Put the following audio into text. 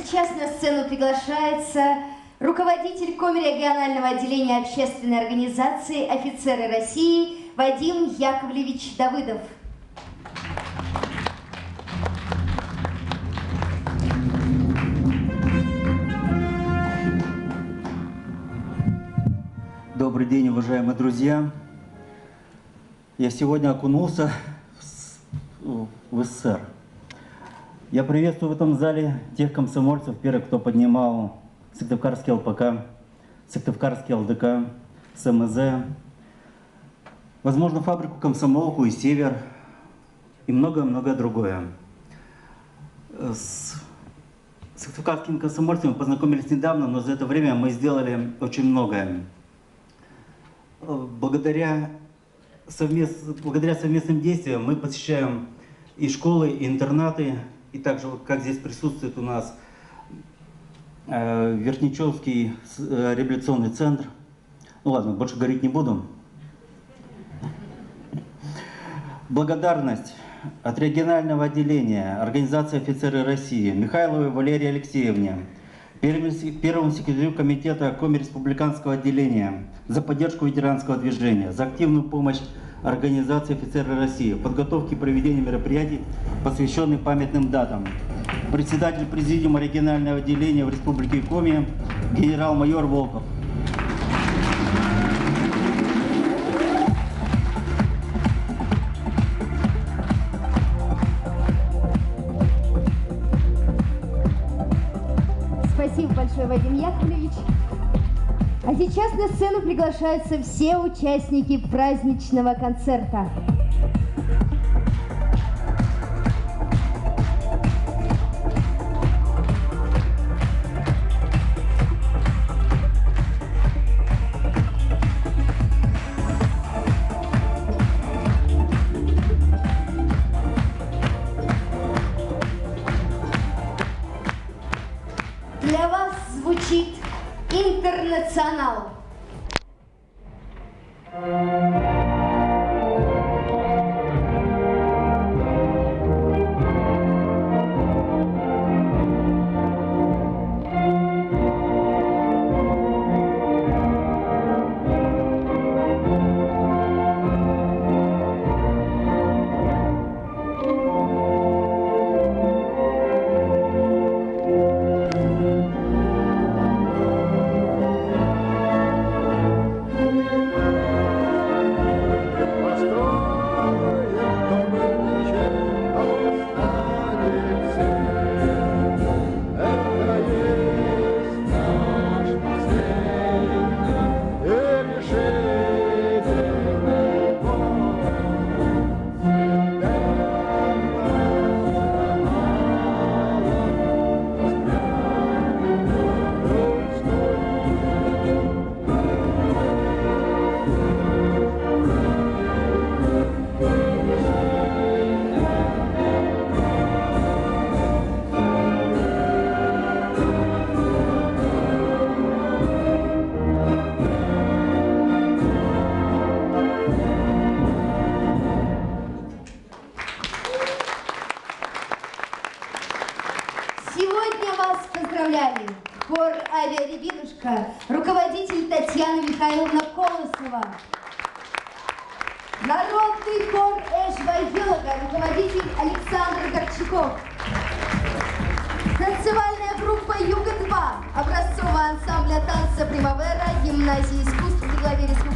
сейчас на сцену приглашается руководитель комрегионального отделения общественной организации «Офицеры России» Вадим Яковлевич Давыдов. Добрый день, уважаемые друзья. Я сегодня окунулся в СССР. Я приветствую в этом зале тех комсомольцев, первых, кто поднимал Сыктывкарский ЛПК, Сыктывкарский ЛДК, СМЗ, возможно, фабрику «Комсомолку» и «Север» и многое-многое другое. С сыктывкарскими комсомольцами познакомились недавно, но за это время мы сделали очень многое. Благодаря совместным действиям мы посещаем и школы, и интернаты, и также, вот как здесь присутствует у нас Верхничевский реабилитационный центр. Ну ладно, больше говорить не буду. Благодарность от регионального отделения Организации «Офицеры России» Михайловой Валерии Алексеевне, первому секретарю комитета Комреспубликанского отделения за поддержку ветеранского движения, за активную помощь Организации «Офицеры России» в подготовке и проведении мероприятий, посвященных памятным датам. Председатель президиума регионального отделения в Республике Коми генерал-майор Волков. Спасибо большое, Вадим Яковлевич. А сейчас на сцену приглашаются все участники праздничного концерта. Для вас звучит «Интернационал». Сегодня вас поздравляли хор «Авиарябинушка», руководитель Татьяна Михайловна Колосова, народный хор «Эш-Вайгелога», руководитель Александр Горчаков, танцевальная группа «Юга-2» образцового ансамбля танца «Примавера» гимназии искусств при главе республики